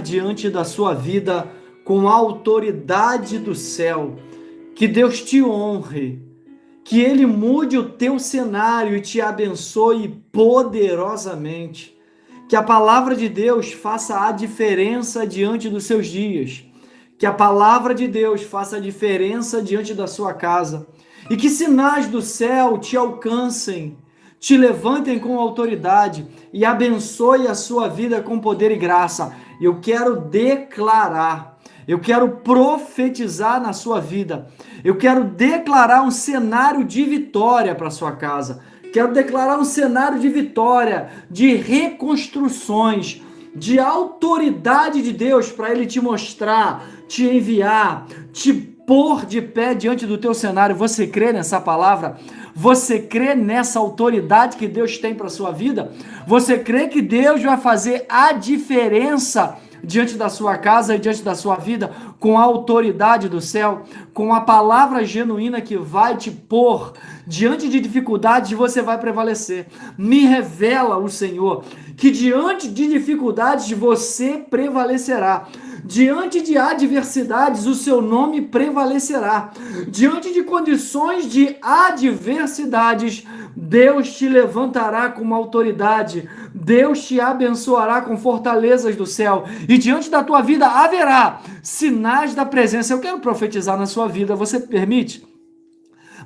diante da sua vida com a autoridade do céu. Que Deus te honre, que Ele mude o teu cenário e te abençoe poderosamente. Que a palavra de Deus faça a diferença diante dos seus dias. Que a palavra de Deus faça a diferença diante da sua casa. E que sinais do céu te alcancem, te levantem com autoridade e abençoe a sua vida com poder e graça. Eu quero declarar, eu quero profetizar na sua vida, eu quero declarar um cenário de vitória para sua casa, quero declarar um cenário de vitória, de reconstruções, de autoridade de Deus para Ele te mostrar, te enviar, te pôr de pé diante do teu cenário. Você crê nessa palavra? Você crê nessa autoridade que Deus tem para a sua vida? Você crê que Deus vai fazer a diferença diante da sua casa e diante da sua vida com a autoridade do céu, com a palavra genuína que vai te pôr diante de dificuldades, você vai prevalecer? Me revela o Senhor que diante de dificuldades você prevalecerá. Diante de adversidades, o seu nome prevalecerá. Diante de condições de adversidades, Deus te levantará com uma autoridade. Deus te abençoará com fortalezas do céu. E diante da tua vida haverá sinais da presença. Eu quero profetizar na sua vida. Você permite?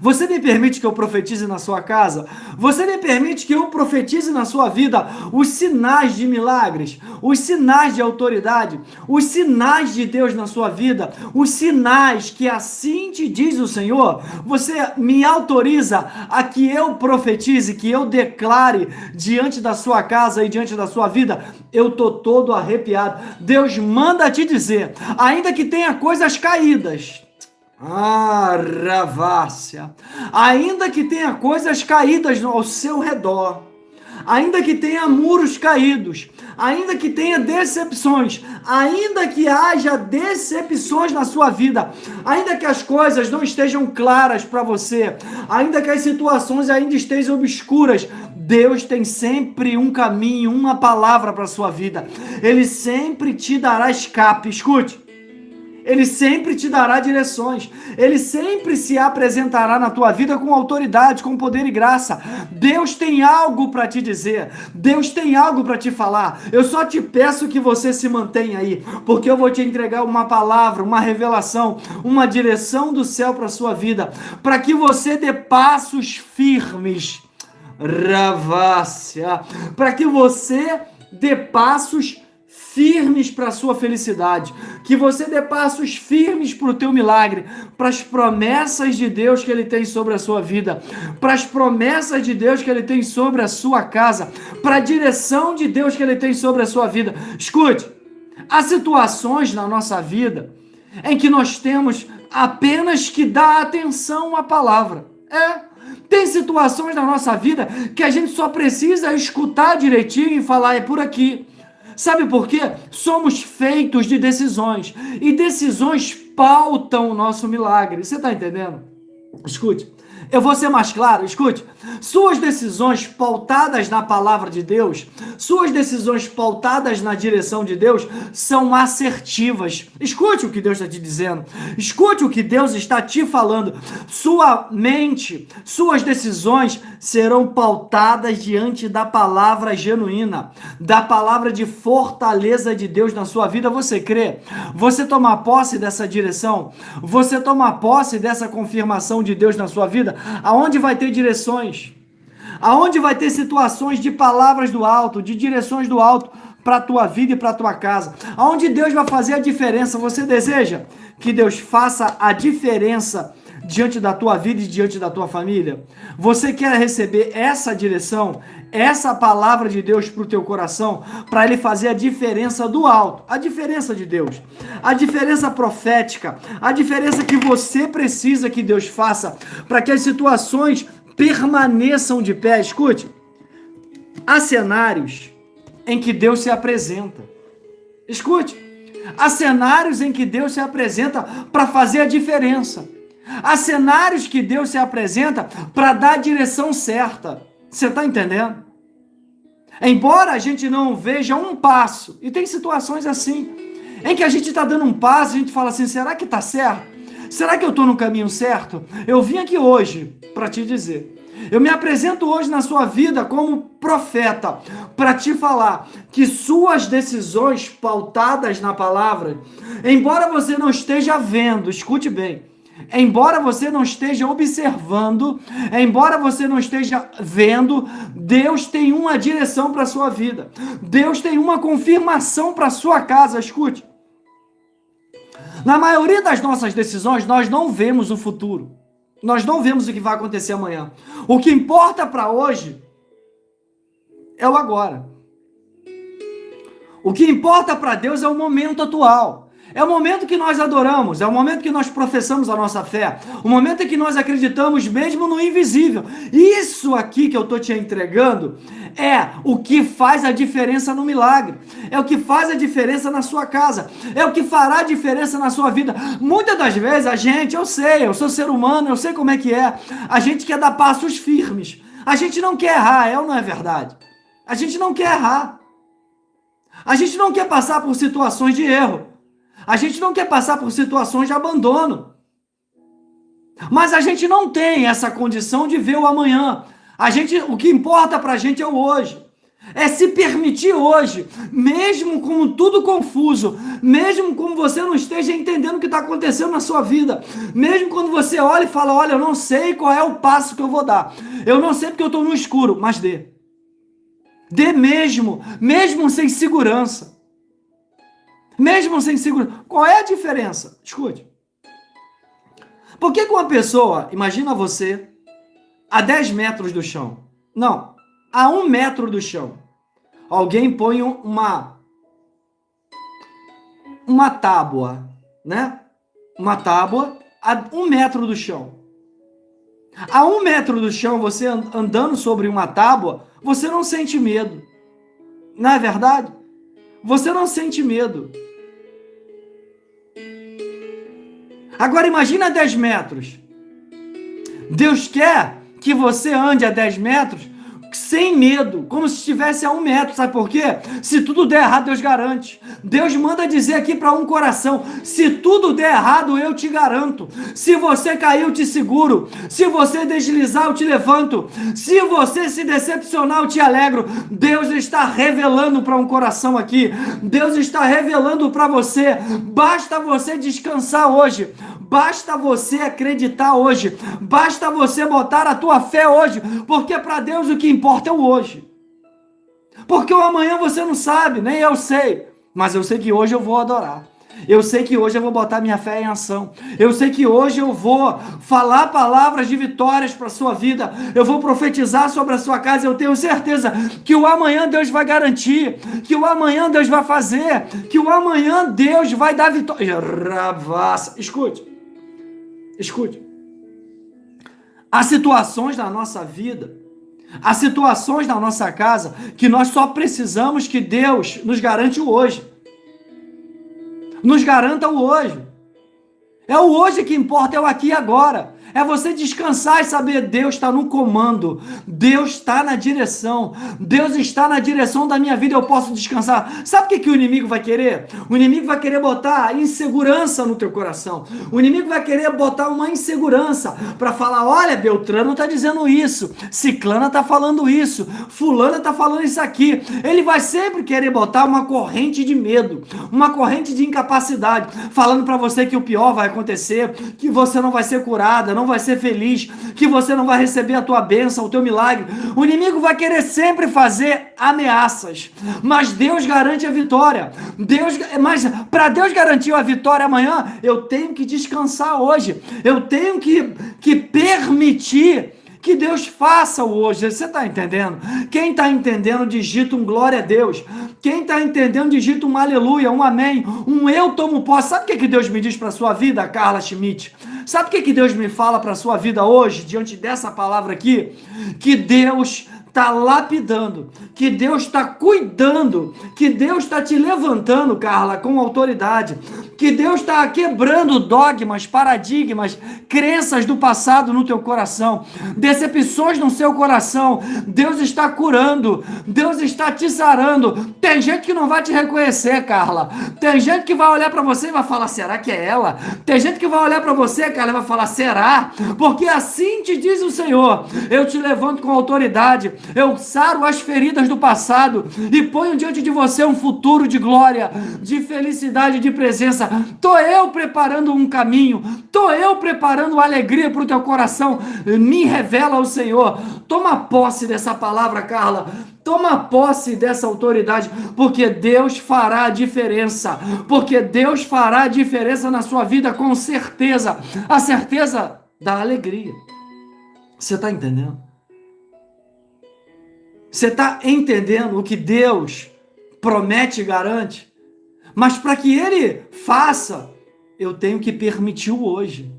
Você me permite que eu profetize na sua casa? Você me permite que eu profetize na sua vida os sinais de milagres, os sinais de autoridade, os sinais de Deus na sua vida, os sinais que assim te diz o Senhor? Você me autoriza a que eu profetize, que eu declare diante da sua casa e diante da sua vida? Eu tô todo arrepiado. Deus manda te dizer, ainda que tenha coisas caídas, Ravácia, ainda que tenha coisas caídas ao seu redor, ainda que tenha muros caídos, ainda que tenha decepções, ainda que haja decepções na sua vida, ainda que as coisas não estejam claras para você, ainda que as situações ainda estejam obscuras, Deus tem sempre um caminho, uma palavra para a sua vida. Ele sempre te dará escape. Escute. Ele sempre te dará direções. Ele sempre se apresentará na tua vida com autoridade, com poder e graça. Deus tem algo para te dizer. Deus tem algo para te falar. Eu só te peço que você se mantenha aí, porque eu vou te entregar uma palavra, uma revelação, uma direção do céu para a sua vida, para que você dê passos firmes. Ravácia. Para que você dê passos firmes para a sua felicidade, que você dê passos firmes para o teu milagre, para as promessas de Deus que Ele tem sobre a sua vida, para as promessas de Deus que Ele tem sobre a sua casa, para a direção de Deus que Ele tem sobre a sua vida. Escute, há situações na nossa vida em que nós temos apenas que dar atenção à palavra. Tem situações na nossa vida que a gente só precisa escutar direitinho e falar, é por aqui. Sabe por quê? Somos feitos de decisões. E decisões pautam o nosso milagre. Você está entendendo? Escute. Eu vou ser mais claro, escute. Suas decisões pautadas na palavra de Deus, suas decisões pautadas na direção de Deus são assertivas. Escute o que Deus está te dizendo. Escute o que Deus está te falando. Sua mente, suas decisões serão pautadas diante da palavra genuína, da palavra de fortaleza de Deus na sua vida. Você crê? Você toma posse dessa direção? Você toma posse dessa confirmação de Deus na sua vida? Aonde vai ter direções? Aonde vai ter situações de palavras do alto, de direções do alto para a tua vida e para a tua casa? Aonde Deus vai fazer a diferença? Você deseja que Deus faça a diferença diante da tua vida e diante da tua família? Você quer receber essa direção, essa palavra de Deus para o teu coração, para Ele fazer a diferença do alto, a diferença de Deus, a diferença profética, a diferença que você precisa que Deus faça para que as situações permaneçam de pé. Escute, há cenários em que Deus se apresenta. Escute, há cenários em que Deus se apresenta para fazer a diferença. Há cenários que Deus se apresenta para dar a direção certa. Você está entendendo? Embora a gente não veja um passo, e tem situações assim, em que a gente está dando um passo, a gente fala assim, será que está certo? Será que eu estou no caminho certo? Eu vim aqui hoje para te dizer, eu me apresento hoje na sua vida como profeta, para te falar que suas decisões pautadas na palavra, embora você não esteja vendo, escute bem, embora você não esteja observando, embora você não esteja vendo, Deus tem uma direção para a sua vida. Deus tem uma confirmação para a sua casa, escute. Na maioria das nossas decisões, nós não vemos o futuro. Nós não vemos o que vai acontecer amanhã. O que importa para hoje é o agora. O que importa para Deus é o momento atual. É o momento que nós adoramos, é o momento que nós professamos a nossa fé, o momento em que nós acreditamos mesmo no invisível. Isso aqui que eu estou te entregando é o que faz a diferença no milagre, é o que faz a diferença na sua casa, é o que fará a diferença na sua vida. Muitas das vezes a gente, eu sei, eu sou ser humano, eu sei como é que é, a gente quer dar passos firmes, a gente não quer errar, é ou não é verdade? A gente não quer errar, a gente não quer passar por situações de erro. A gente não quer passar por situações de abandono. Mas a gente não tem essa condição de ver o amanhã. O que importa pra gente é o hoje. É se permitir hoje, mesmo com tudo confuso, mesmo como você não esteja entendendo o que está acontecendo na sua vida, mesmo quando você olha e fala, olha, eu não sei qual é o passo que eu vou dar. Eu não sei porque eu estou no escuro, mas dê. Dê mesmo sem segurança. Mesmo sem segurança. Qual é a diferença? Escute. Por que uma pessoa, imagina você, a 10 metros do chão, não, a 1 metro do chão, alguém põe uma tábua, né? Uma tábua a 1 metro do chão. A 1 metro do chão, você andando sobre uma tábua, você não sente medo. Não é verdade? Você não sente medo. Agora imagina a 10 metros. Deus quer que você ande a 10 metros sem medo, como se estivesse a 1 metro, sabe por quê? Se tudo der errado, Deus garante. Deus manda dizer aqui para um coração, se tudo der errado, eu te garanto. Se você cair, eu te seguro. Se você deslizar, eu te levanto. Se você se decepcionar, eu te alegro. Deus está revelando para um coração aqui. Deus está revelando para você. Basta você descansar hoje. Basta você acreditar hoje. Basta você botar a tua fé hoje. Porque para Deus o que importa é o hoje. Porque o amanhã você não sabe, nem eu sei. Mas eu sei que hoje eu vou adorar. Eu sei que hoje eu vou botar minha fé em ação. Eu sei que hoje eu vou falar palavras de vitórias para a sua vida. Eu vou profetizar sobre a sua casa. Eu tenho certeza que o amanhã Deus vai garantir. Que o amanhã Deus vai fazer. Que o amanhã Deus vai dar vitória. Escute. Escute. Há situações na nossa vida, há situações na nossa casa que nós só precisamos que Deus nos garante o hoje. Nos garanta o hoje. É o hoje que importa, é o aqui e agora. É você descansar e saber, Deus está no comando, Deus está na direção, Deus está na direção da minha vida, eu posso descansar. Sabe o que o inimigo vai querer? O inimigo vai querer botar insegurança no teu coração. O inimigo vai querer botar uma insegurança para falar, olha, Beltrano está dizendo isso, Ciclana está falando isso, Fulana está falando isso aqui. Ele vai sempre querer botar uma corrente de medo, uma corrente de incapacidade, falando para você que o pior vai acontecer, que você não vai ser curada, não vai ser feliz, que você não vai receber a tua bênção, o teu milagre. O inimigo vai querer sempre fazer ameaças, mas Deus garante a vitória. Mas para Deus garantir a vitória amanhã, eu tenho que descansar hoje. Eu tenho que permitir que Deus faça o hoje. Você está entendendo? Quem está entendendo, digita um glória a Deus. Quem está entendendo, digita um aleluia, um amém, um eu tomo posse. Sabe o que Deus me diz para a sua vida, Carla Schmidt? Sabe o que Deus me fala para a sua vida hoje, diante dessa palavra aqui? Que Deus está lapidando, que Deus está cuidando, que Deus está te levantando, Carla, com autoridade, que Deus está quebrando dogmas, paradigmas, crenças do passado no teu coração, decepções no seu coração. Deus está curando, Deus está te sarando. Tem gente que não vai te reconhecer, Carla. Tem gente que vai olhar para você e vai falar, será que é ela? Tem gente que vai olhar para você, Carla, e vai falar, será? Porque assim te diz o Senhor, eu te levanto com autoridade, eu saro as feridas do passado e ponho diante de você um futuro de glória, de felicidade, de presença. Estou eu preparando um caminho, estou eu preparando alegria para o teu coração. Me revela o Senhor. Toma posse dessa palavra, Carla. Toma posse dessa autoridade, porque Deus fará a diferença. Porque Deus fará a diferença na sua vida, com certeza. A certeza da alegria. Você está entendendo? Você está entendendo o que Deus promete e garante? Mas para que Ele faça, eu tenho que permitir o hoje.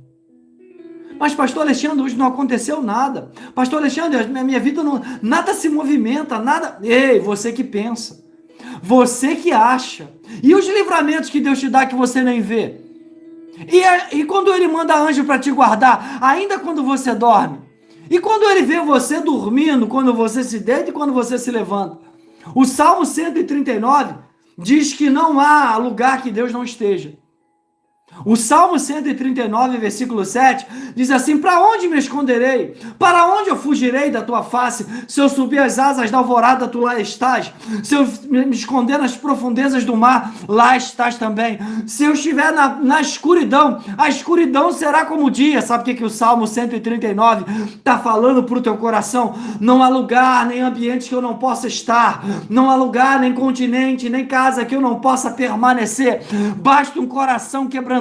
Mas pastor Alexandre, hoje não aconteceu nada. Pastor Alexandre, minha vida não, nada se movimenta, nada. Ei, você que pensa, você que acha. E os livramentos que Deus te dá que você nem vê? E quando Ele manda anjo para te guardar, ainda quando você dorme? E quando Ele vê você dormindo, quando você se deita e quando você se levanta? O Salmo 139 diz que não há lugar que Deus não esteja. O Salmo 139, versículo 7, diz assim: para onde me esconderei? Para onde eu fugirei da tua face? Se eu subir as asas da alvorada, tu lá estás. Se eu me esconder nas profundezas do mar, lá estás também. Se eu estiver na escuridão, a escuridão será como o dia. Sabe o que o Salmo 139 está falando para o teu coração? Não há lugar, nem ambiente que eu não possa estar. Não há lugar, nem continente, nem casa que eu não possa permanecer. Basta um coração quebrantado,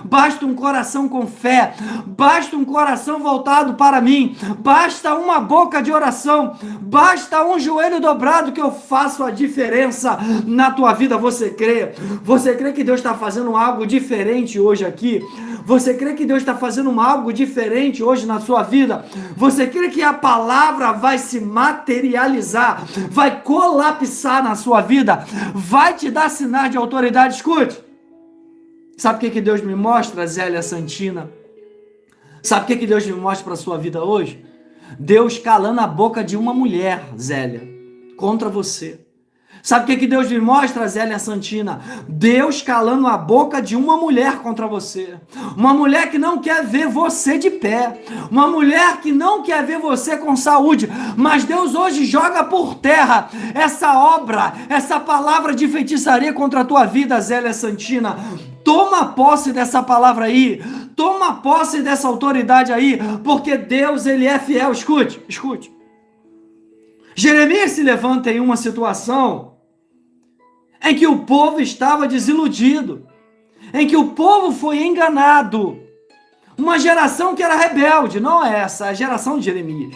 basta um coração com fé, basta um coração voltado para mim, basta uma boca de oração, basta um joelho dobrado que eu faço a diferença na tua vida. Você crê? Você crê que Deus está fazendo algo diferente hoje aqui? Você crê que Deus está fazendo algo diferente hoje na sua vida? Você crê que a palavra vai se materializar, vai colapsar na sua vida, vai te dar sinais de autoridade? Escute. Sabe o que Deus me mostra, Zélia Santina? Sabe o que Deus me mostra para a sua vida hoje? Deus calando a boca de uma mulher, Zélia, contra você. Sabe o que Deus me mostra, Zélia Santina? Deus calando a boca de uma mulher contra você. Uma mulher que não quer ver você de pé. Uma mulher que não quer ver você com saúde. Mas Deus hoje joga por terra essa obra, essa palavra de feitiçaria contra a tua vida, Zélia Santina. Toma posse dessa palavra aí. Toma posse dessa autoridade aí. Porque Deus, Ele é fiel. Escute, escute. Jeremias se levanta em uma situação em que o povo estava desiludido, em que o povo foi enganado. Uma geração que era rebelde, não é essa, a geração de Jeremias.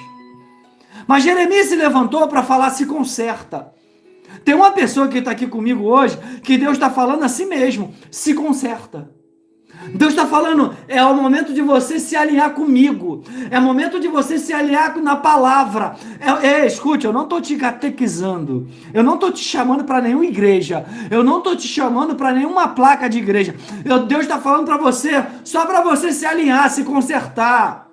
Mas Jeremias se levantou para falar: se conserta. Tem uma pessoa que está aqui comigo hoje, que Deus está falando assim mesmo: se conserta. Deus está falando, é o momento de você se alinhar comigo, é o momento de você se alinhar na palavra. Escute, eu não estou te catequizando, eu não estou te chamando para nenhuma igreja, eu não estou te chamando para nenhuma placa de igreja. Deus está falando para você, só para você se alinhar, se consertar.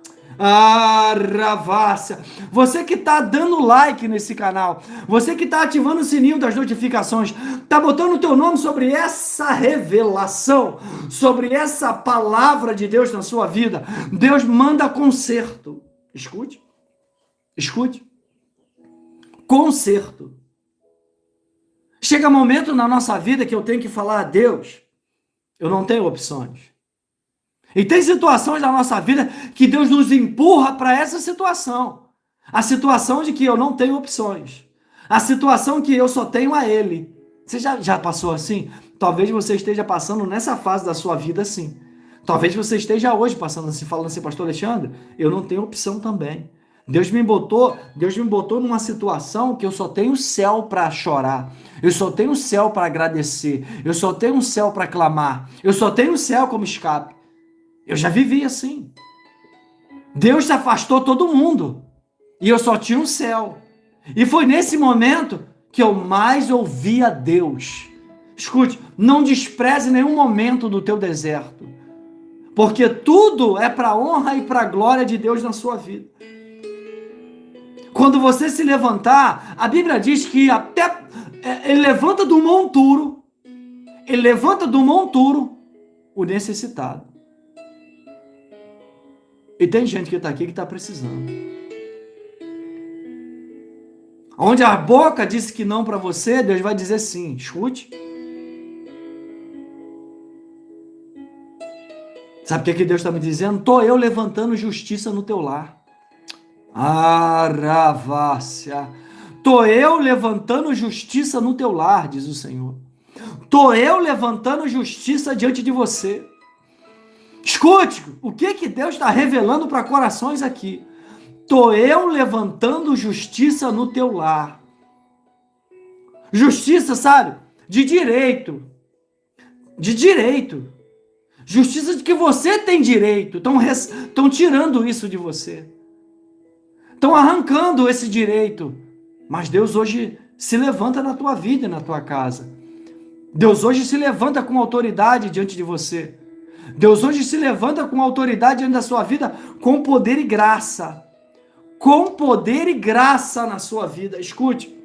Ravácia, você que está dando like nesse canal, você que está ativando o sininho das notificações, está botando o teu nome sobre essa revelação, sobre essa palavra de Deus na sua vida, Deus manda conserto. Escute, escute, conserto. Chega momento na nossa vida que eu tenho que falar: a Deus, eu não tenho opções. E tem situações da nossa vida que Deus nos empurra para essa situação. A situação de que eu não tenho opções. A situação que eu só tenho a Ele. Você já passou assim? Talvez você esteja passando nessa fase da sua vida assim. Talvez você esteja hoje passando assim, falando assim: pastor Alexandre, eu não tenho opção também. Deus me botou numa situação que eu só tenho o céu para chorar. Eu só tenho o céu para agradecer. Eu só tenho o céu para clamar. Eu só tenho o céu como escape. Eu já vivi assim. Deus se afastou todo mundo. E eu só tinha um céu. E foi nesse momento que eu mais ouvi a Deus. Escute, não despreze nenhum momento do teu deserto, porque tudo é para a honra e para a glória de Deus na sua vida. Quando você se levantar, a Bíblia diz que até ele levanta do monturo, o necessitado. E tem gente que está aqui que está precisando. Onde a boca disse que não para você, Deus vai dizer sim. Escute. Sabe o que Deus está me dizendo? Estou eu levantando justiça no teu lar. Aravácia. Estou eu levantando justiça no teu lar, diz o Senhor. Estou eu levantando justiça diante de você. Escute, o que Deus está revelando para corações aqui? Estou eu levantando justiça no teu lar. Justiça, sabe? De direito. De direito. Justiça de que você tem direito. Estão tirando isso de você. Estão arrancando esse direito. Mas Deus hoje se levanta na tua vida e na tua casa. Deus hoje se levanta com autoridade diante de você. Deus hoje se levanta com autoridade diante da sua vida, com poder e graça. Com poder e graça na sua vida. Escute,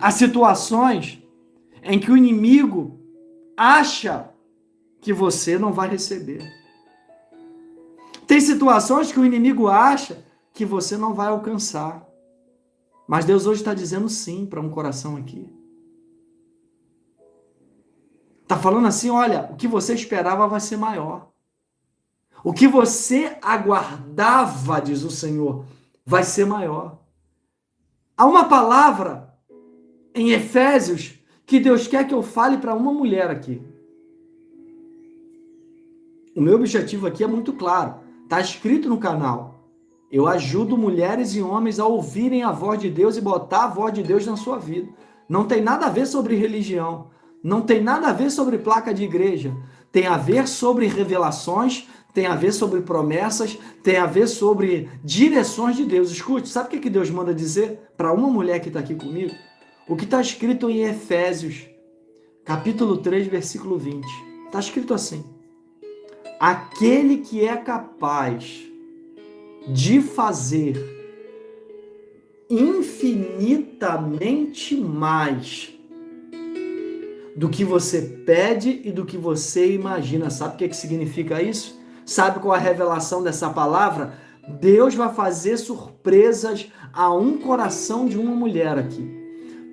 há situações em que o inimigo acha que você não vai receber. Tem situações que o inimigo acha que você não vai alcançar. Mas Deus hoje está dizendo sim para um coração aqui. Está falando assim, olha, o que você esperava vai ser maior. O que você aguardava, diz o Senhor, vai ser maior. Há uma palavra em Efésios que Deus quer que eu fale para uma mulher aqui. O meu objetivo aqui é muito claro. Está escrito no canal. Eu ajudo mulheres e homens a ouvirem a voz de Deus e botar a voz de Deus na sua vida. Não tem nada a ver sobre religião. Não tem nada a ver sobre placa de igreja. Tem a ver sobre revelações, tem a ver sobre promessas, tem a ver sobre direções de Deus. Escute, sabe o que Deus manda dizer para uma mulher que está aqui comigo? O que está escrito em Efésios, capítulo 3, versículo 20. Está escrito assim. Aquele que é capaz de fazer infinitamente mais do que você pede e do que você imagina. Sabe o que significa isso? Sabe qual é a revelação dessa palavra? Deus vai fazer surpresas a um coração de uma mulher aqui.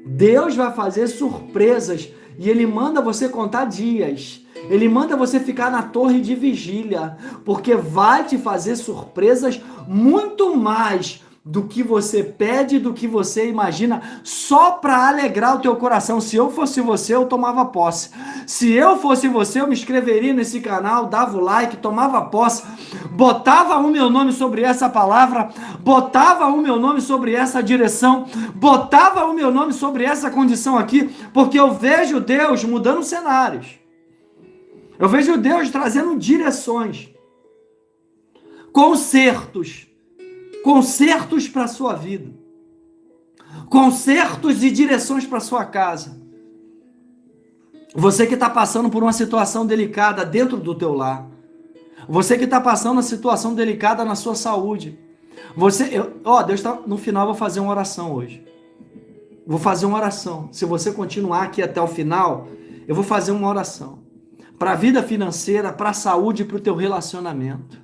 Deus vai fazer surpresas e Ele manda você contar dias. Ele manda você ficar na torre de vigília, porque vai te fazer surpresas muito mais do que você pede, do que você imagina, só para alegrar o teu coração. Se eu fosse você, eu tomava posse. Se eu fosse você, eu me inscreveria nesse canal, dava o like, tomava posse, botava o meu nome sobre essa palavra, botava o meu nome sobre essa direção, botava o meu nome sobre essa condição aqui, porque eu vejo Deus mudando cenários. Eu vejo Deus trazendo direções, consertos para a sua vida, consertos e direções para a sua casa. Você que está passando por uma situação delicada dentro do teu lar, você que está passando uma situação delicada na sua saúde, Deus está, no final eu vou fazer uma oração hoje. Vou fazer uma oração. Se você continuar aqui até o final, eu vou fazer uma oração para a vida financeira, para a saúde e para o teu relacionamento.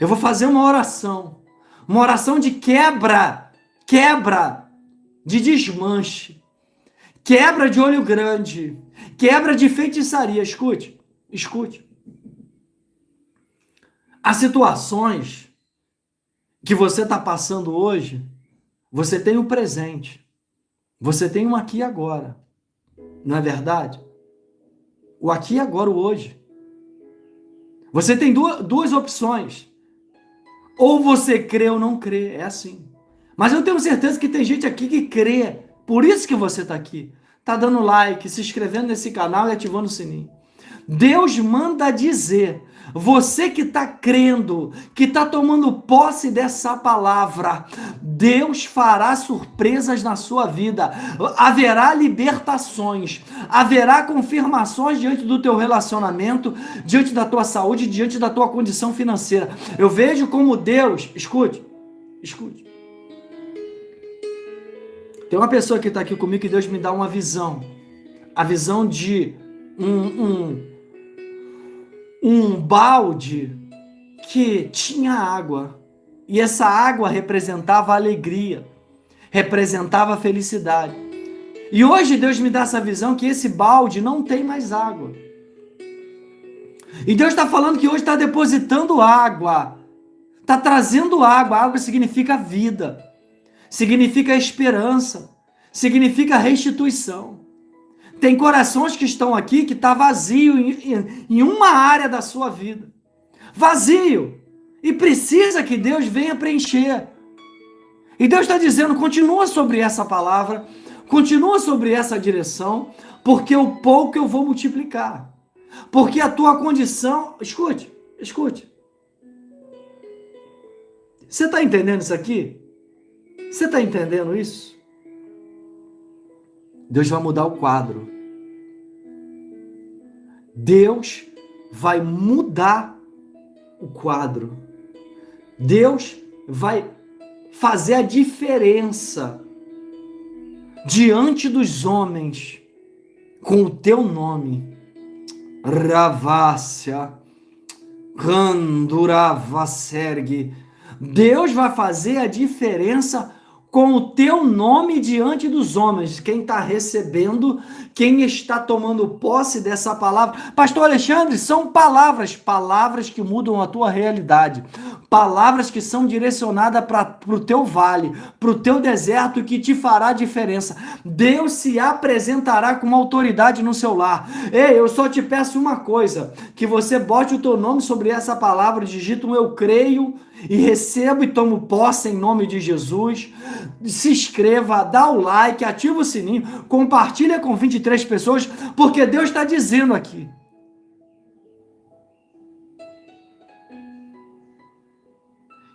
Eu vou fazer uma oração de quebra de desmanche, quebra de olho grande, quebra de feitiçaria. Escute. Há situações que você está passando hoje, você tem o presente, você tem um aqui e agora, não é verdade? O aqui e agora, o hoje. Você tem duas opções. Ou você crê ou não crê, é assim. Mas eu tenho certeza que tem gente aqui que crê. Por isso que você está aqui. Está dando like, se inscrevendo nesse canal e ativando o sininho. Deus manda dizer Você que está crendo, que está tomando posse dessa palavra, Deus fará surpresas na sua vida. Haverá libertações, haverá confirmações diante do teu relacionamento, diante da tua saúde, diante da tua condição financeira. Eu vejo como Deus, escute. Tem uma pessoa que está aqui comigo que Deus me dá uma visão. A visão de um balde que tinha água. E essa água representava alegria, representava felicidade. E hoje Deus me dá essa visão que esse balde não tem mais água. E Deus está falando que hoje está depositando água. Está trazendo água. Água significa vida. Significa esperança. Significa restituição. Tem corações que estão aqui que está vazio em uma área da sua vida. Vazio. E precisa que Deus venha preencher. E Deus está dizendo, continua sobre essa palavra, continua sobre essa direção, porque o pouco eu vou multiplicar. Porque a tua condição... Escute. Você está entendendo isso aqui? Você está entendendo isso? Deus vai mudar o quadro. Deus vai mudar o quadro. Deus vai fazer a diferença diante dos homens com o teu nome. Ravácia, Randuravassergue. Deus vai fazer a diferença com o teu nome diante dos homens. Quem está recebendo, quem está tomando posse dessa palavra. Pastor Alexandre, são palavras que mudam a tua realidade. Palavras que são direcionadas para o teu vale, para o teu deserto, que te fará diferença. Deus se apresentará com uma autoridade no seu lar. Ei, eu só te peço uma coisa, que você bote o teu nome sobre essa palavra, digita um eu creio e recebo e tomo posse em nome de Jesus. Se inscreva, dá o like, ativa o sininho, compartilha com 23 pessoas, porque Deus está dizendo aqui.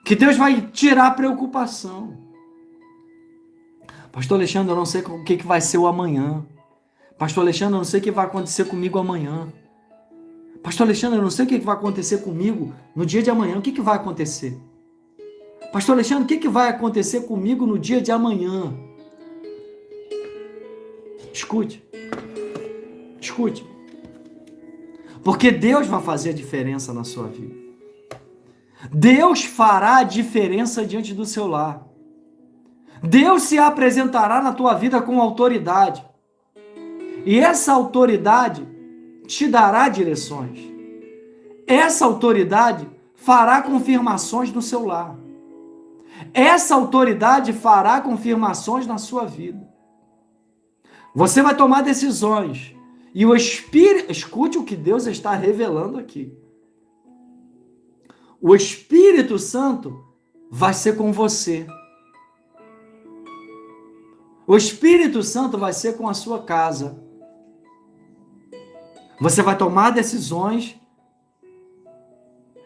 Que Deus vai tirar a preocupação. Pastor Alexandre, eu não sei o que vai ser o amanhã. Pastor Alexandre, eu não sei o que vai acontecer comigo amanhã. Pastor Alexandre, eu não sei o que vai acontecer comigo no dia de amanhã. O que vai acontecer? Pastor Alexandre, o que vai acontecer comigo no dia de amanhã? Escute. Porque Deus vai fazer a diferença na sua vida. Deus fará a diferença diante do seu lar. Deus se apresentará na tua vida com autoridade. E essa autoridade te dará direções. Essa autoridade fará confirmações no seu lar. Essa autoridade fará confirmações na sua vida. Você vai tomar decisões. E o Espírito... Escute o que Deus está revelando aqui. O Espírito Santo vai ser com você. O Espírito Santo vai ser com a sua casa. Você vai tomar decisões.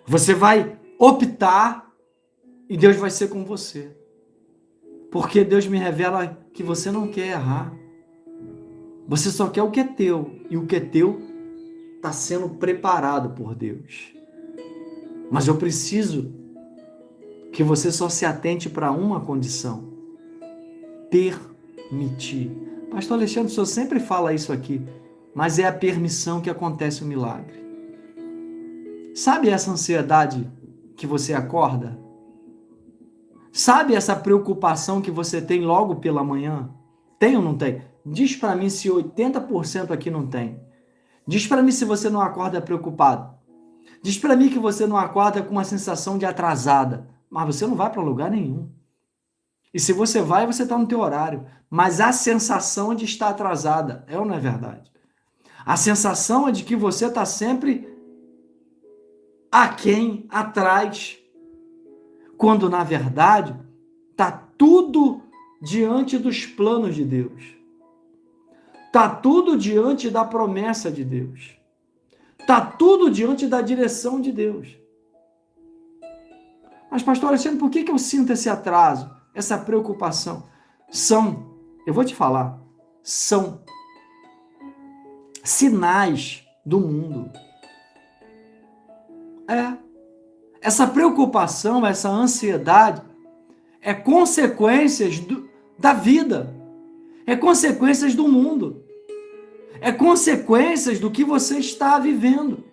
Você vai optar. E Deus vai ser com você. Porque Deus me revela que você não quer errar. Você só quer o que é teu. E o que é teu está sendo preparado por Deus. Mas eu preciso que você só se atente para uma condição. Permitir. Pastor Alexandre, o senhor sempre fala isso aqui. Mas é a permissão que acontece o milagre. Sabe essa ansiedade que você acorda? Sabe essa preocupação que você tem logo pela manhã? Tem ou não tem? Diz para mim se 80% aqui não tem. Diz para mim se você não acorda preocupado. Diz para mim que você não acorda com uma sensação de atrasada. Mas você não vai para lugar nenhum. E se você vai, você está no teu horário. Mas a sensação de estar atrasada é ou não é verdade? A sensação é de que você está sempre aquém, atrás. Quando, na verdade, está tudo diante dos planos de Deus. Está tudo diante da promessa de Deus. Está tudo diante da direção de Deus. Mas, pastor Alexandre, por que eu sinto esse atraso, essa preocupação? Eu vou te falar, são sinais do mundo. Essa preocupação, essa ansiedade é consequências da vida, é consequências do mundo, é consequências do que você está vivendo.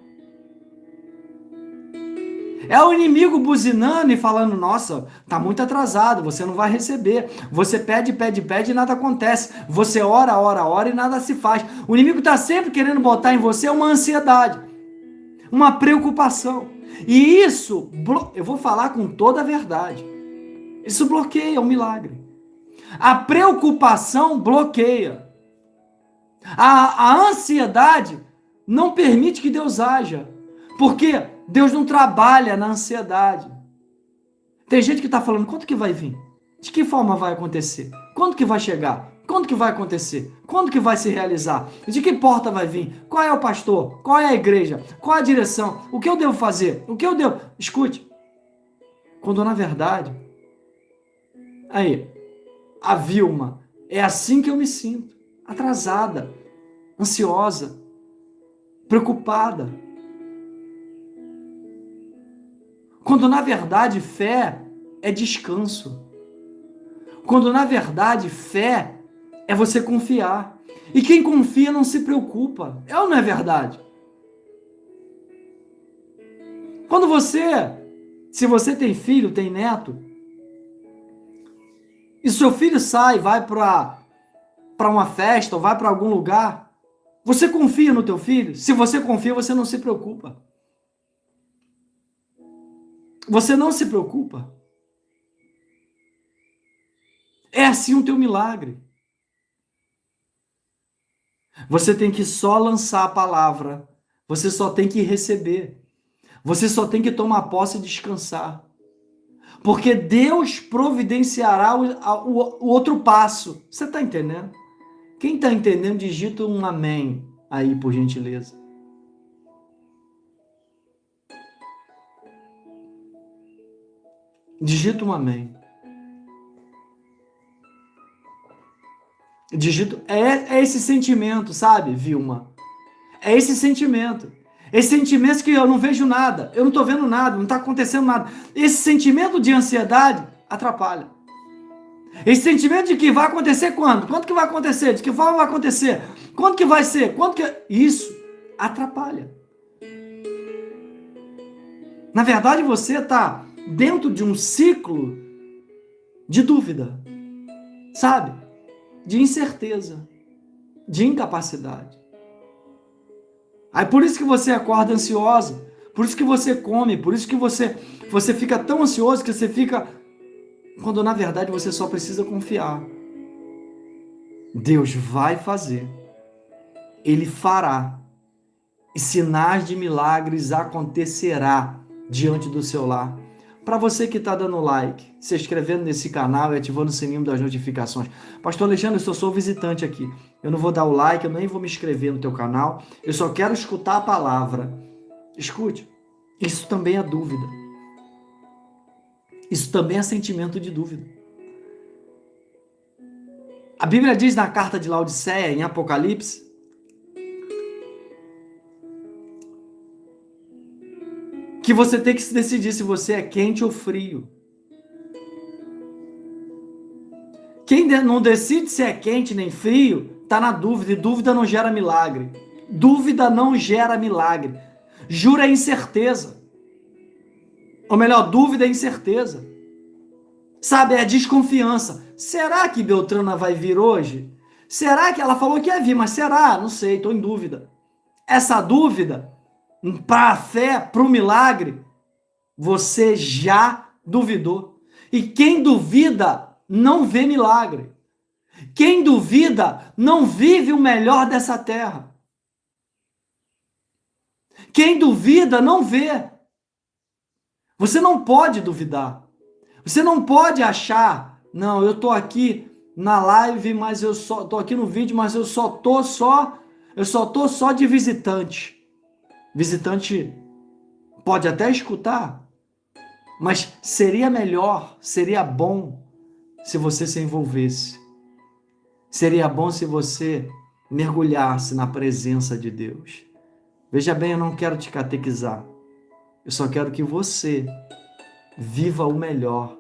É o inimigo buzinando e falando, nossa, tá muito atrasado, você não vai receber. Você pede e nada acontece. Você ora e nada se faz. O inimigo está sempre querendo botar em você uma ansiedade, uma preocupação. E isso, eu vou falar com toda a verdade, isso bloqueia o milagre. A preocupação bloqueia. A ansiedade não permite que Deus haja. Porque Deus não trabalha na ansiedade. Tem gente que está falando, quando que vai vir? De que forma vai acontecer? Quando que vai chegar? Quando que vai acontecer? Quando que vai se realizar? De que porta vai vir? Qual é o pastor? Qual é a igreja? Qual é a direção? O que eu devo fazer? O que eu devo... Escute. Quando na verdade... A Vilma, é assim que eu me sinto. Atrasada, ansiosa, preocupada. Quando na verdade fé é descanso. Quando na verdade fé é você confiar. E quem confia não se preocupa. É ou não é verdade? Se você tem filho, tem neto, e seu filho sai, vai para uma festa ou vai para algum lugar, você confia no teu filho? Se você confia, você não se preocupa. Você não se preocupa. É assim o teu milagre. Você tem que só lançar a palavra. Você só tem que receber. Você só tem que tomar posse e descansar. Porque Deus providenciará o outro passo. Você está entendendo? Quem está entendendo, digita um amém aí, por gentileza. Digita um amém. É esse sentimento, sabe, Vilma? É esse sentimento. Esse sentimento que eu não vejo nada, eu não estou vendo nada, não está acontecendo nada. Esse sentimento de ansiedade atrapalha. Esse sentimento de que vai acontecer quando? Quando que vai acontecer? De que forma vai acontecer? Quando que vai ser? Isso atrapalha. Na verdade, você está dentro de um ciclo de dúvida, sabe? De incerteza, de incapacidade. Aí por isso que você acorda ansiosa, por isso que você come, por isso que você fica tão ansioso que você fica... Quando na verdade você só precisa confiar. Deus vai fazer. Ele fará. E sinais de milagres acontecerá diante do seu lar. Para você que está dando like, se inscrevendo nesse canal e ativando o sininho das notificações. Pastor Alexandre, eu sou visitante aqui. Eu não vou dar o like, eu nem vou me inscrever no teu canal. Eu só quero escutar a palavra. Escute, isso também é dúvida. Isso também é sentimento de dúvida. A Bíblia diz na carta de Laodiceia, em Apocalipse, que você tem que se decidir se você é quente ou frio. Quem não decide se é quente nem frio, está na dúvida, e dúvida não gera milagre. Dúvida não gera milagre. Jura é incerteza. Ou melhor, dúvida é incerteza. Sabe, é desconfiança. Será que Beltrana vai vir hoje? Será que ela falou que ia vir, mas será? Não sei, estou em dúvida. Essa dúvida, para a fé, para o milagre, você já duvidou. E quem duvida não vê milagre. Quem duvida não vive o melhor dessa terra. Quem duvida não vê. Você não pode duvidar. Você não pode achar, não, eu estou aqui na live, mas eu só estou aqui no vídeo, mas eu só tô só de visitante. Visitante pode até escutar, mas seria melhor, seria bom se você se envolvesse. Seria bom se você mergulhasse na presença de Deus. Veja bem, eu não quero te catequizar. Eu só quero que você viva o melhor.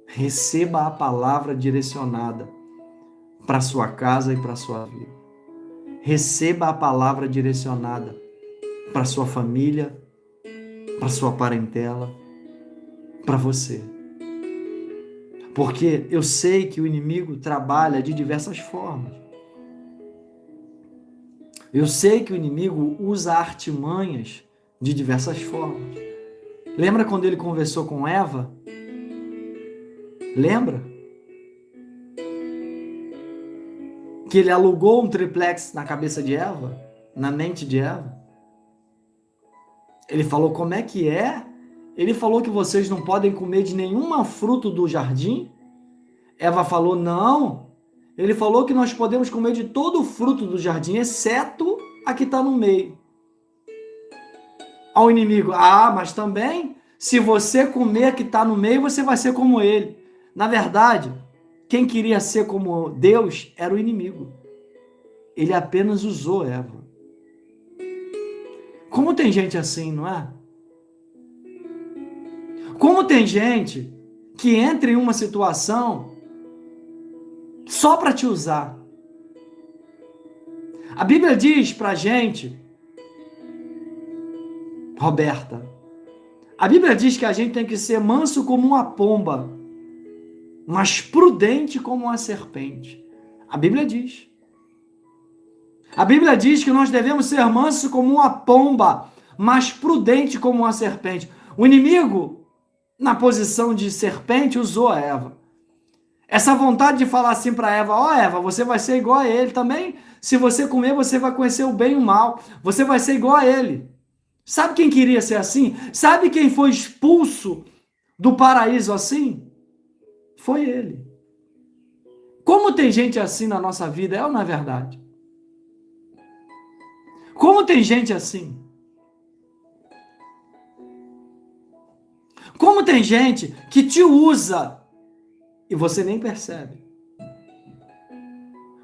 Receba a palavra direcionada para sua casa e para sua vida. Receba a palavra direcionada para sua família, para sua parentela, para você. Porque eu sei que o inimigo trabalha de diversas formas. Eu sei que o inimigo usa artimanhas de diversas formas. Lembra quando ele conversou com Eva? Lembra? Que ele alugou um triplex na cabeça de Eva? Na mente de Eva? Ele falou como é que é? Ele falou que vocês não podem comer de nenhuma fruto do jardim? Eva falou não. Ele falou que nós podemos comer de todo o fruto do jardim, exceto a que está no meio. Ao inimigo, mas também, se você comer a que está no meio, você vai ser como ele. Na verdade, quem queria ser como Deus era o inimigo. Ele apenas usou Eva. Como tem gente assim, não é? Como tem gente que entra em uma situação só para te usar. A Bíblia diz pra gente, Roberta, a Bíblia diz que a gente tem que ser manso como uma pomba, mas prudente como uma serpente. A Bíblia diz. A Bíblia diz que nós devemos ser mansos como uma pomba, mas prudente como uma serpente. O inimigo, na posição de serpente, usou a Eva. Essa vontade de falar assim para Eva, Eva, você vai ser igual a ele também. Se você comer, você vai conhecer o bem e o mal. Você vai ser igual a ele. Sabe quem queria ser assim? Sabe quem foi expulso do paraíso assim? Foi ele. Como tem gente assim na nossa vida, é ou não é verdade? Como tem gente assim? Como tem gente que te usa e você nem percebe?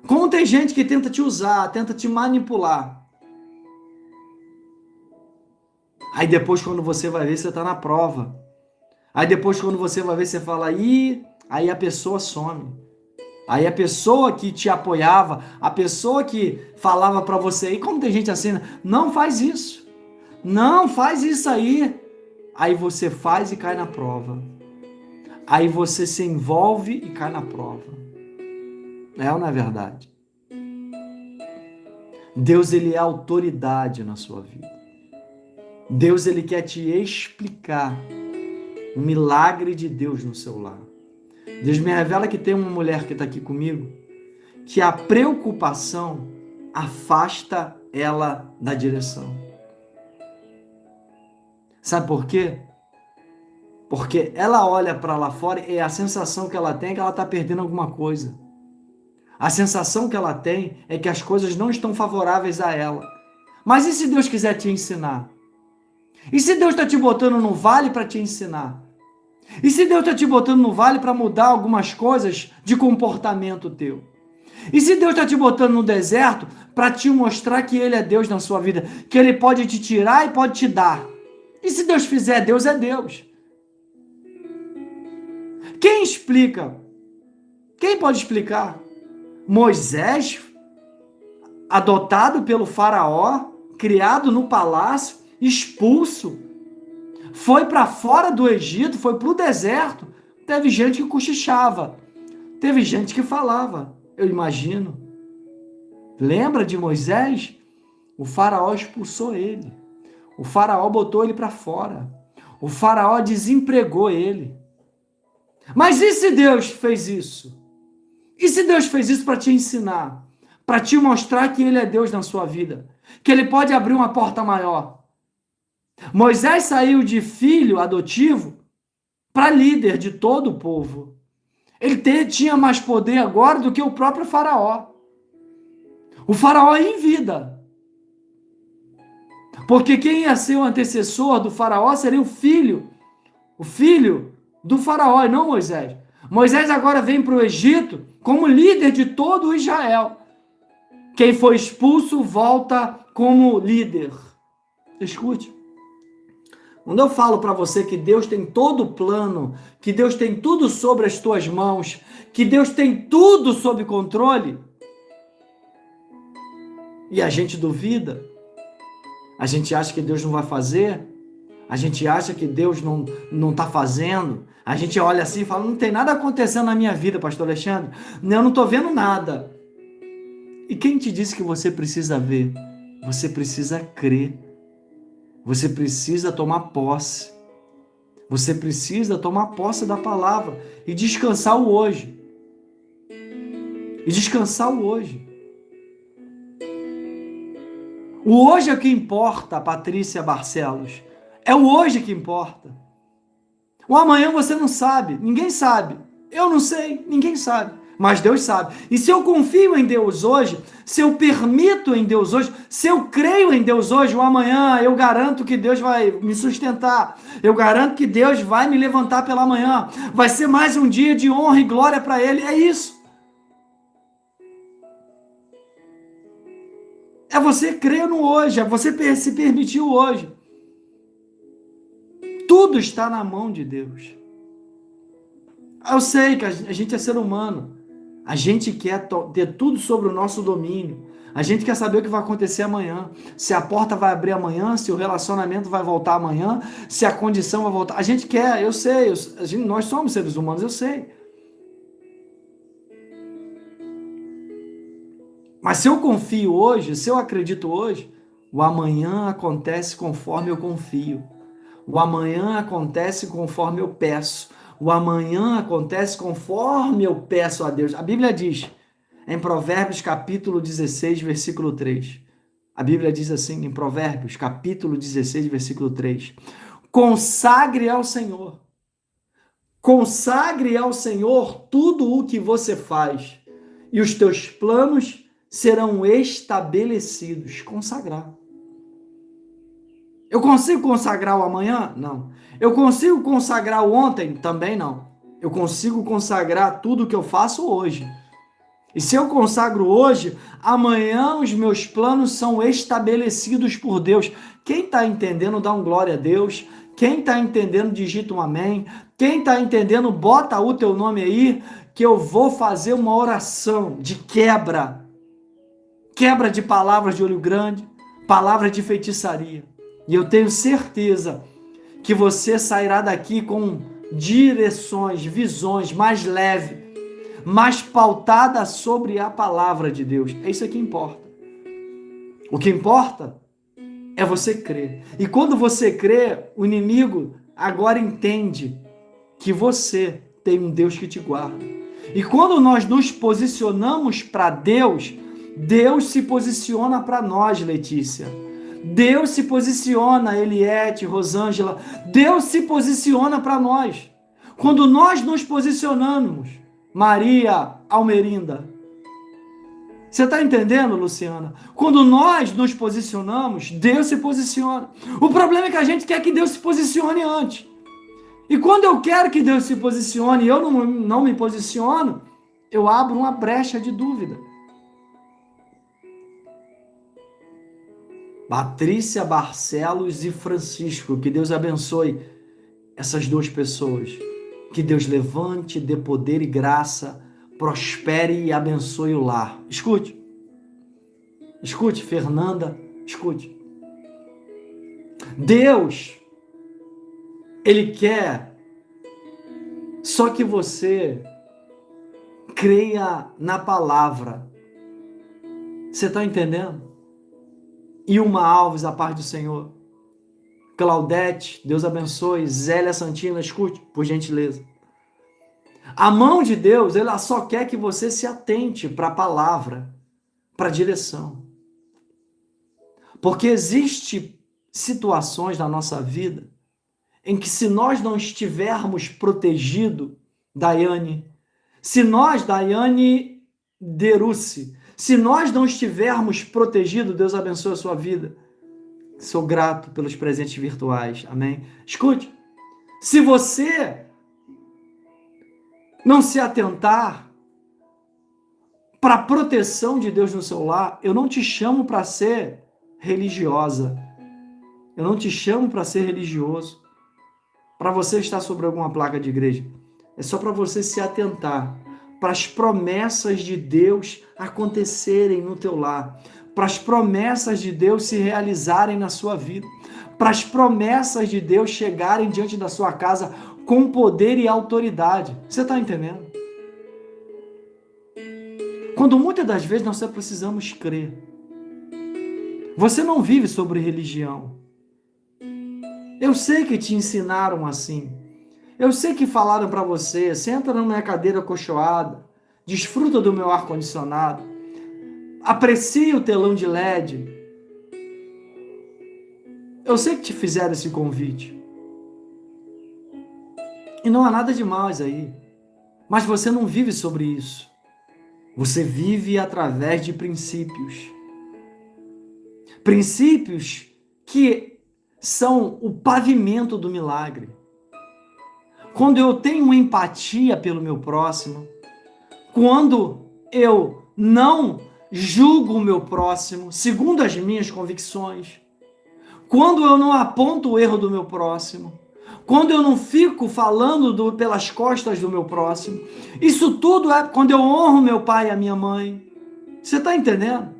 Como tem gente que tenta te usar, tenta te manipular. Aí depois quando você vai ver, você está na prova. Aí depois quando você vai ver, você fala, aí a pessoa some. Aí a pessoa que te apoiava, a pessoa que falava para você, e como tem gente assim, não faz isso. Não faz isso aí. Aí você faz e cai na prova. Aí você se envolve e cai na prova. É ou não é verdade? Deus, ele é autoridade na sua vida. Deus, ele quer te explicar o milagre de Deus no seu lar. Deus me revela que tem uma mulher que está aqui comigo, que a preocupação afasta ela da direção. Sabe por quê? Porque ela olha para lá fora e a sensação que ela tem é que ela está perdendo alguma coisa. A sensação que ela tem é que as coisas não estão favoráveis a ela. Mas e se Deus quiser te ensinar? E se Deus está te botando no vale para te ensinar? E se Deus está te botando no vale para mudar algumas coisas de comportamento teu? E se Deus está te botando no deserto para te mostrar que Ele é Deus na sua vida, que Ele pode te tirar e pode te dar? E se Deus fizer, Deus é Deus. Quem explica? Quem pode explicar? Moisés, adotado pelo faraó, criado no palácio, expulso, foi para fora do Egito, foi para o deserto. Teve gente que cochichava, teve gente que falava, eu imagino. Lembra de Moisés? O faraó expulsou ele. O faraó botou ele para fora. O faraó desempregou ele. Mas e se Deus fez isso? E se Deus fez isso para te ensinar? Para te mostrar que Ele é Deus na sua vida? Que Ele pode abrir uma porta maior? Moisés saiu de filho adotivo para líder de todo o povo. Ele tinha mais poder agora do que o próprio faraó. O faraó em vida. Porque quem ia ser o antecessor do faraó seria o filho do faraó, e não Moisés. Moisés agora vem para o Egito como líder de todo o Israel. Quem foi expulso volta como líder. Escute. Quando eu falo para você que Deus tem todo o plano, que Deus tem tudo sobre as tuas mãos, que Deus tem tudo sob controle, e a gente duvida, a gente acha que Deus não vai fazer, a gente acha que Deus não está fazendo, a gente olha assim e fala, não tem nada acontecendo na minha vida, pastor Alexandre, eu não estou vendo nada. E quem te disse que você precisa ver? Você precisa crer. Você precisa tomar posse. Você precisa tomar posse da palavra e descansar o hoje. E descansar o hoje. O hoje é o que importa, Patrícia Barcelos. É o hoje que importa. O amanhã você não sabe. Ninguém sabe. Eu não sei. Ninguém sabe. Mas Deus sabe. E se eu confio em Deus hoje, se eu permito em Deus hoje, se eu creio em Deus hoje, o amanhã eu garanto que Deus vai me sustentar. Eu garanto que Deus vai me levantar pela manhã. Vai ser mais um dia de honra e glória para Ele. É isso. É você crer no hoje, é você se permitir o hoje. Tudo está na mão de Deus. Eu sei que a gente é ser humano. A gente quer ter tudo sobre o nosso domínio. A gente quer saber o que vai acontecer amanhã. Se a porta vai abrir amanhã, se o relacionamento vai voltar amanhã, se a condição vai voltar. A gente quer, eu sei, nós somos seres humanos, eu sei. Mas se eu confio hoje, se eu acredito hoje, o amanhã acontece conforme eu confio. O amanhã acontece conforme eu peço. O amanhã acontece conforme eu peço a Deus. A Bíblia diz, em Provérbios capítulo 16, versículo 3. A Bíblia diz assim, em Provérbios capítulo 16, versículo 3. Consagre ao Senhor tudo o que você faz, e os teus planos serão estabelecidos. Consagrar. Eu consigo consagrar o amanhã? Não. Eu consigo consagrar o ontem? Também não. Eu consigo consagrar tudo o que eu faço hoje. E se eu consagro hoje, amanhã os meus planos são estabelecidos por Deus. Quem está entendendo, dá um glória a Deus. Quem está entendendo, digita um amém. Quem está entendendo, bota o teu nome aí, que eu vou fazer uma oração de quebra. Quebra de palavras de olho grande, palavras de feitiçaria. E eu tenho certeza que você sairá daqui com direções, visões mais leves, mais pautadas sobre a palavra de Deus. É isso que importa. O que importa é você crer. E quando você crê, o inimigo agora entende que você tem um Deus que te guarda. E quando nós nos posicionamos para Deus, Deus se posiciona para nós, Letícia. Deus se posiciona, Eliette, Rosângela. Deus se posiciona para nós. Quando nós nos posicionamos, Maria Almerinda. Você está entendendo, Luciana? Quando nós nos posicionamos, Deus se posiciona. O problema é que a gente quer que Deus se posicione antes. E quando eu quero que Deus se posicione e eu não me posiciono, eu abro uma brecha de dúvida. Patrícia Barcelos e Francisco, que Deus abençoe essas duas pessoas. Que Deus levante, dê poder e graça, prospere e abençoe o lar. Escute. Escute, Fernanda, escute. Deus, Ele quer só que você creia na palavra. Você está entendendo? Ilma Alves, a paz do Senhor. Claudete, Deus abençoe. Zélia Santina, escute, por gentileza. A mão de Deus, ela só quer que você se atente para a palavra, para a direção. Porque existem situações na nossa vida em que se nós não estivermos protegidos, Daiane, se nós, Daiane Derucci, se nós não estivermos protegidos, Deus abençoe a sua vida, Sou grato pelos presentes virtuais. Amém? Escute, se você não se atentar para a proteção de Deus no seu lar, eu não te chamo para ser religiosa. Eu não te chamo para ser religioso, para você estar sobre alguma placa de igreja. É só para você se atentar para as promessas de Deus acontecerem no teu lar, para as promessas de Deus se realizarem na sua vida, para as promessas de Deus chegarem diante da sua casa com poder e autoridade. Você está entendendo? Quando muitas das vezes nós só precisamos crer. Você não vive sobre religião. Eu sei que te ensinaram assim. Eu sei que falaram para você, senta na minha cadeira acolchoada, desfruta do meu ar-condicionado, aprecie o telão de LED. Eu sei que te fizeram esse convite. E não há nada de mais aí. Mas você não vive sobre isso. Você vive através de princípios. Princípios que são o pavimento do milagre. Quando eu tenho empatia pelo meu próximo, quando eu não julgo o meu próximo segundo as minhas convicções, quando eu não aponto o erro do meu próximo, quando eu não fico falando pelas costas do meu próximo, isso tudo é quando eu honro meu pai e a minha mãe. Você está entendendo?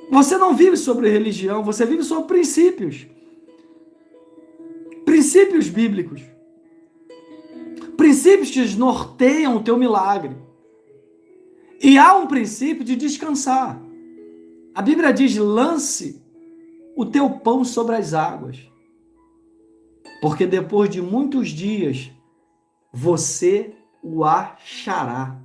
Você não vive sobre religião, você vive sobre princípios. Princípios bíblicos. Princípios que norteiam o teu milagre. E há um princípio de descansar. A Bíblia diz: lance o teu pão sobre as águas. Porque depois de muitos dias, você o achará.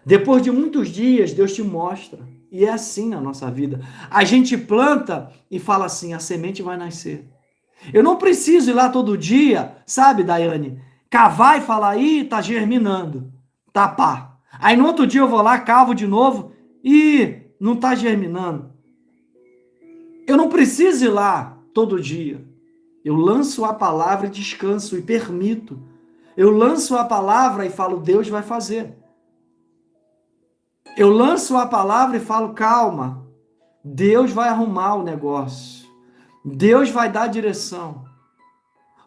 Depois de muitos dias, Deus te mostra. E é assim na nossa vida. A gente planta e fala assim: a semente vai nascer. Eu não preciso ir lá todo dia, sabe, Daiane? Cavar e falar: ih, tá germinando. Tá pá. Aí no outro dia eu vou lá, cavo de novo e não tá germinando. Eu não preciso ir lá todo dia. Eu lanço a palavra e descanso e permito. Eu lanço a palavra e falo: Deus vai fazer. Eu lanço a palavra e falo: calma, Deus vai arrumar o negócio. Deus vai dar direção.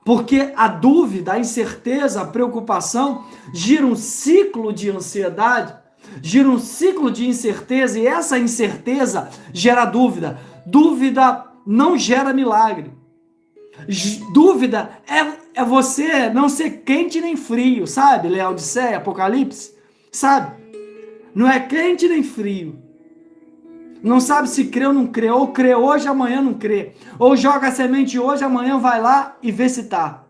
Porque a dúvida, a incerteza, a preocupação gira um ciclo de ansiedade, gira um ciclo de incerteza, e essa incerteza gera dúvida. Dúvida não gera milagre. Dúvida é você não ser quente nem frio, sabe? Laodiceia, Apocalipse, sabe? Não é quente nem frio. Não sabe se crê ou não crê. Ou crê hoje, amanhã não crê. Ou joga a semente hoje, amanhã vai lá e vê se tá.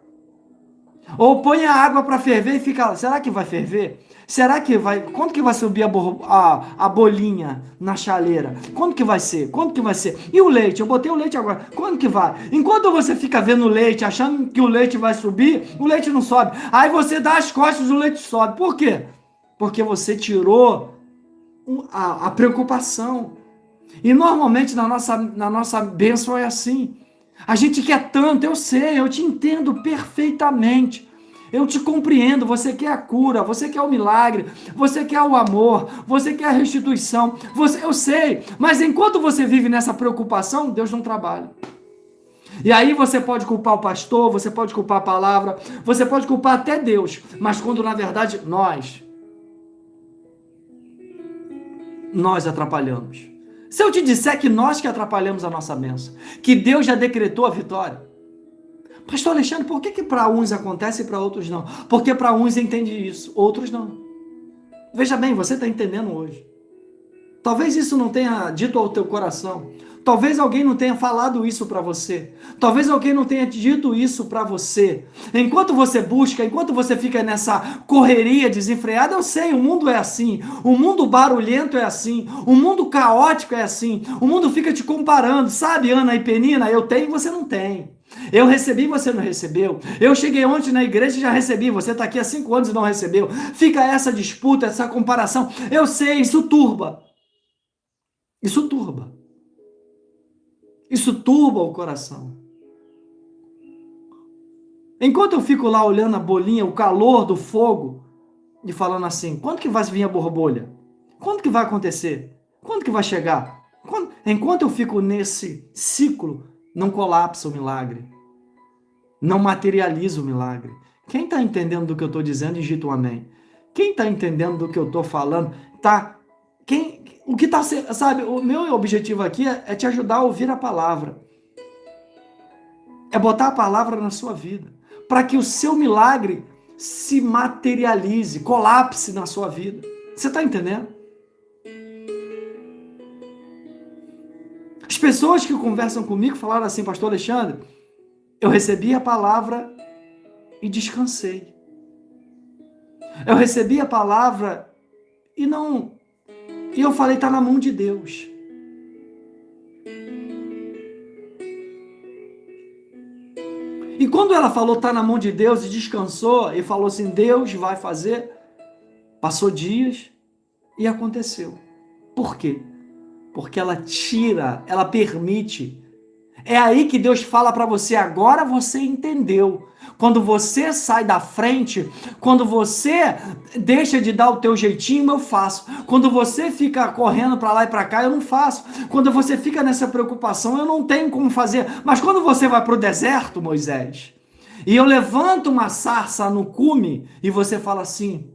Ou põe a água para ferver e fica lá. Será que vai ferver? Será que vai... Quanto que vai subir a bolinha na chaleira? Quanto que vai ser? Quanto que vai ser? E o leite? Eu botei o leite agora. Quanto que vai? Enquanto você fica vendo o leite, achando que o leite vai subir, o leite não sobe. Aí você dá as costas, o leite sobe. Por quê? Porque você tirou a preocupação. E normalmente na nossa bênção é assim. A gente quer tanto, eu sei, eu te entendo perfeitamente. Eu te compreendo, você quer a cura, você quer o milagre, você quer o amor, você quer a restituição, eu sei, mas enquanto você vive nessa preocupação, Deus não trabalha. E aí você pode culpar o pastor, você pode culpar a palavra, você pode culpar até Deus, mas quando na verdade nós atrapalhamos. Se eu te disser que nós que atrapalhamos a nossa bênção, que Deus já decretou a vitória, pastor Alexandre, por que para uns acontece e para outros não? Porque para uns entende isso, outros não. Veja bem, você está entendendo hoje. Talvez isso não tenha dito ao teu coração. Talvez alguém não tenha falado isso para você. Talvez alguém não tenha dito isso para você. Enquanto você busca, enquanto você fica nessa correria desenfreada, eu sei, o mundo é assim. O mundo barulhento é assim. O mundo caótico é assim. O mundo fica te comparando. Sabe, Ana e Penina, eu tenho e você não tem. Eu recebi, você não recebeu. Eu cheguei ontem na igreja e já recebi. Você está aqui há 5 anos e não recebeu. Fica essa disputa, essa comparação. Eu sei, isso turba. Isso turba. Isso turba o coração. Enquanto eu fico lá olhando a bolinha, o calor do fogo, e falando assim, quando que vai vir a borbolha? Quando que vai acontecer? Quando que vai chegar? Enquanto eu fico nesse ciclo, não colapsa o milagre. Não materializa o milagre. Quem está entendendo do que eu estou dizendo, digita um amém. Quem está entendendo do que eu estou falando, tá... O que está... Sabe, o meu objetivo aqui é te ajudar a ouvir a palavra. É botar a palavra na sua vida. Para que o seu milagre se materialize, colapse na sua vida. Você está entendendo? As pessoas que conversam comigo falaram assim, pastor Alexandre, eu recebi a palavra e descansei. Eu recebi a palavra e eu falei, está na mão de Deus. E quando ela falou, está na mão de Deus e descansou, e falou assim, Deus vai fazer, passou dias e aconteceu. Por quê? Porque ela permite. É aí que Deus fala para você, agora você entendeu. Quando você sai da frente, quando você deixa de dar o teu jeitinho, eu faço. Quando você fica correndo para lá e para cá, eu não faço. Quando você fica nessa preocupação, eu não tenho como fazer. Mas quando você vai para o deserto, Moisés, e eu levanto uma sarça no cume, e você fala assim,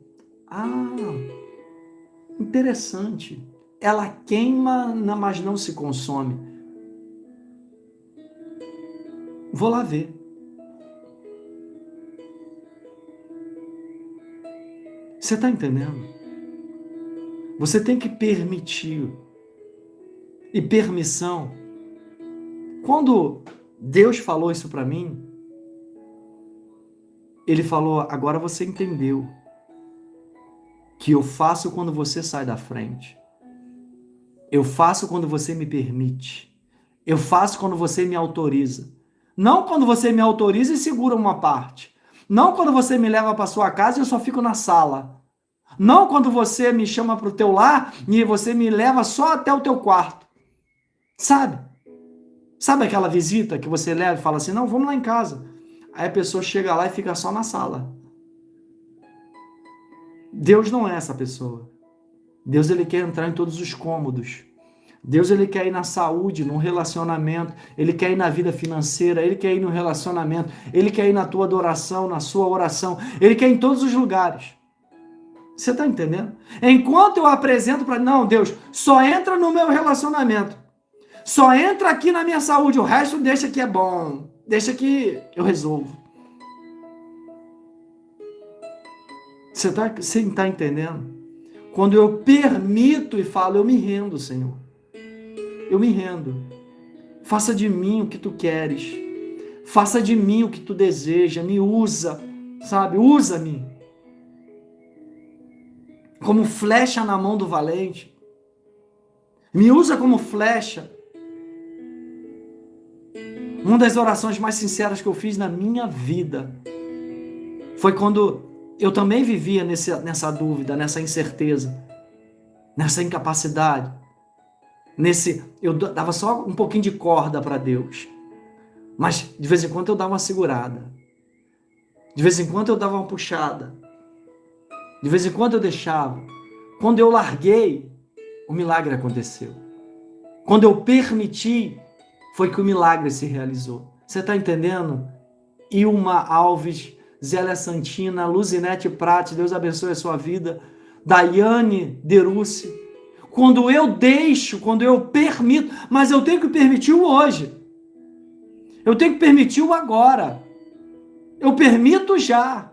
interessante. Ela queima, mas não se consome. Vou lá ver. Você está entendendo? Você tem que permitir. E permissão. Quando Deus falou isso para mim, Ele falou, agora você entendeu que eu faço quando você sai da frente. Eu faço quando você me permite. Eu faço quando você me autoriza. Não quando você me autoriza e segura uma parte. Não quando você me leva para sua casa e eu só fico na sala. Não quando você me chama para o teu lar e você me leva só até o teu quarto. Sabe? Sabe aquela visita que você leva e fala assim, não, vamos lá em casa. Aí a pessoa chega lá e fica só na sala. Deus não é essa pessoa. Deus, ele quer entrar em todos os cômodos. Deus, ele quer ir na saúde, no relacionamento, ele quer ir na vida financeira, ele quer ir no relacionamento, ele quer ir na tua adoração, na sua oração, ele quer ir em todos os lugares. Você está entendendo? Enquanto eu apresento para... Não, Deus, só entra no meu relacionamento, só entra aqui na minha saúde, o resto deixa que é bom, deixa que eu resolvo. Você está entendendo? Quando eu permito e falo, eu me rendo, Senhor. Eu me rendo. Faça de mim o que tu queres. Faça de mim o que tu deseja. Me usa, sabe? Usa-me. Como flecha na mão do valente. Me usa como flecha. Uma das orações mais sinceras que eu fiz na minha vida foi quando eu também vivia nessa dúvida, nessa incerteza, nessa incapacidade. Eu dava só um pouquinho de corda para Deus. Mas de vez em quando eu dava uma segurada. De vez em quando eu dava uma puxada. De vez em quando eu deixava. Quando eu larguei, o milagre aconteceu. Quando eu permiti, foi que o milagre se realizou. Você está entendendo? Ilma Alves, Zélia Santina, Luzinete Prati, Deus abençoe a sua vida. Daiane Derucci. Quando eu deixo, quando eu permito, mas eu tenho que permitir o hoje. Eu tenho que permitir o agora. Eu permito já.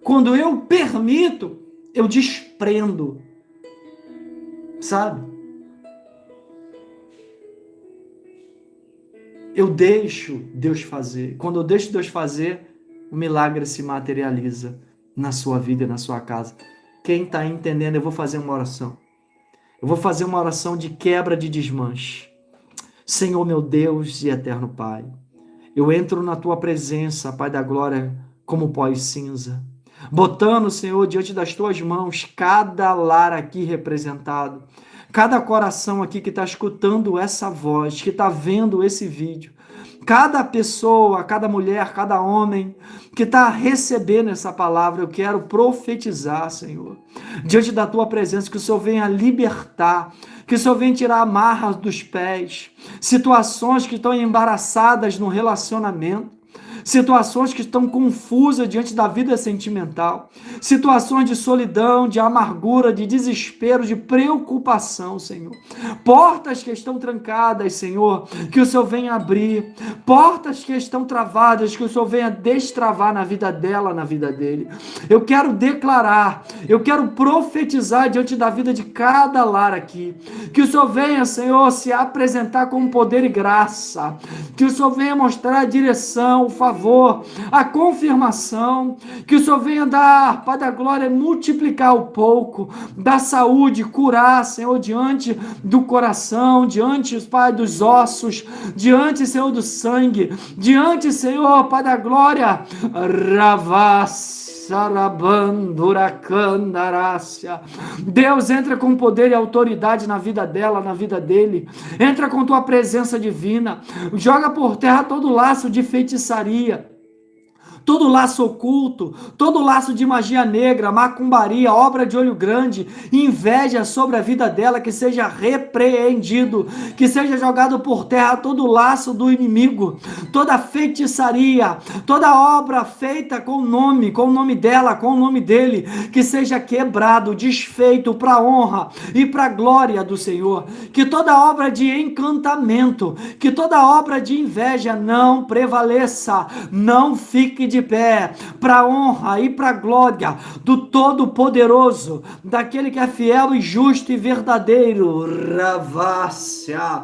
Quando eu permito, eu desprendo. Sabe? Eu deixo Deus fazer. Quando eu deixo Deus fazer, o milagre se materializa na sua vida e na sua casa. Quem está entendendo, eu vou fazer uma oração. Eu vou fazer uma oração de quebra de desmanche. Senhor, meu Deus e eterno Pai, eu entro na Tua presença, Pai da glória, como pó e cinza, botando, Senhor, diante das Tuas mãos, cada lar aqui representado, cada coração aqui que está escutando essa voz, que está vendo esse vídeo, cada pessoa, cada mulher, cada homem que está recebendo essa palavra, eu quero profetizar, Senhor, diante da tua presença, que o Senhor venha libertar, que o Senhor venha tirar amarras dos pés, situações que estão embaraçadas no relacionamento, situações que estão confusas diante da vida sentimental, situações de solidão, de amargura, de desespero, de preocupação, Senhor. Portas que estão trancadas, Senhor, que o Senhor venha abrir. Portas que estão travadas, que o Senhor venha destravar na vida dela, na vida dele. Eu quero declarar, eu quero profetizar diante da vida de cada lar aqui. Que o Senhor venha, Senhor, se apresentar com poder e graça. Que o Senhor venha mostrar a direção, o favor, a confirmação. Que o Senhor venha dar, Pai da glória, multiplicar o pouco, dar saúde, curar, Senhor, diante do coração, diante, Pai, dos ossos, diante, Senhor, do sangue, diante, Senhor, Pai da glória, Deus, entra com poder e autoridade na vida dela, na vida dele. Entra com tua presença divina. Joga por terra todo laço de feitiçaria, todo laço oculto, todo laço de magia negra, macumbaria, obra de olho grande, inveja sobre a vida dela, que seja repreendido, que seja jogado por terra todo laço do inimigo, toda feitiçaria, toda obra feita com o nome dela, com o nome dele, que seja quebrado, desfeito para a honra e para a glória do Senhor. Que toda obra de encantamento, que toda obra de inveja não prevaleça, não fique de pé, para a honra e para a glória do Todo-Poderoso, daquele que é fiel e justo e verdadeiro. Ravácia.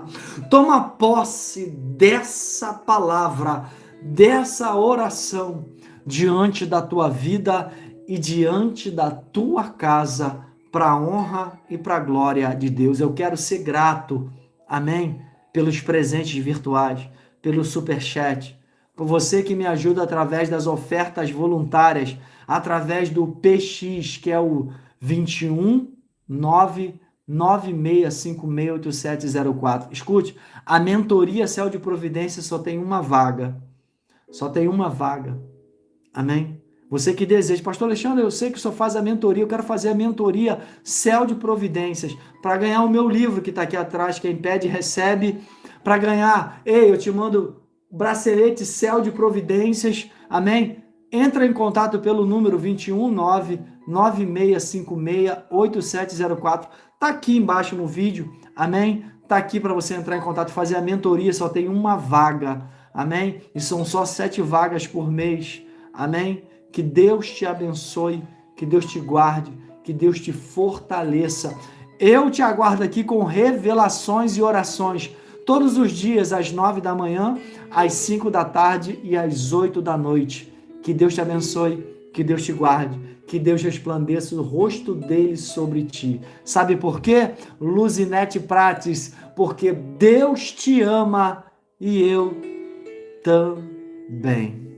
Toma posse dessa palavra, dessa oração, diante da tua vida e diante da tua casa, para a honra e para a glória de Deus. Eu quero ser grato, amém, pelos presentes virtuais, pelo superchat, por você que me ajuda através das ofertas voluntárias, através do PX, que é o 21 996568704. Escute, a mentoria Céu de Providência só tem uma vaga. Só tem uma vaga. Amém? Você que deseja, pastor Alexandre, eu sei que só faz a mentoria, eu quero fazer a mentoria Céu de Providências, para ganhar o meu livro que está aqui atrás, quem pede recebe, para ganhar, eu te mando bracelete Céu de Providências, amém? Entra em contato pelo número 21996568704, tá aqui embaixo no vídeo, amém? Tá aqui para você entrar em contato, fazer a mentoria, só tem uma vaga, amém? E são só 7 vagas por mês, amém? Que Deus te abençoe, que Deus te guarde, que Deus te fortaleça. Eu te aguardo aqui com revelações e orações, todos os dias, às 9 da manhã, às 5 da tarde e às 8 da noite. Que Deus te abençoe, que Deus te guarde, que Deus resplandeça o rosto dele sobre ti. Sabe por quê? Luzinete Prates, porque Deus te ama e eu também.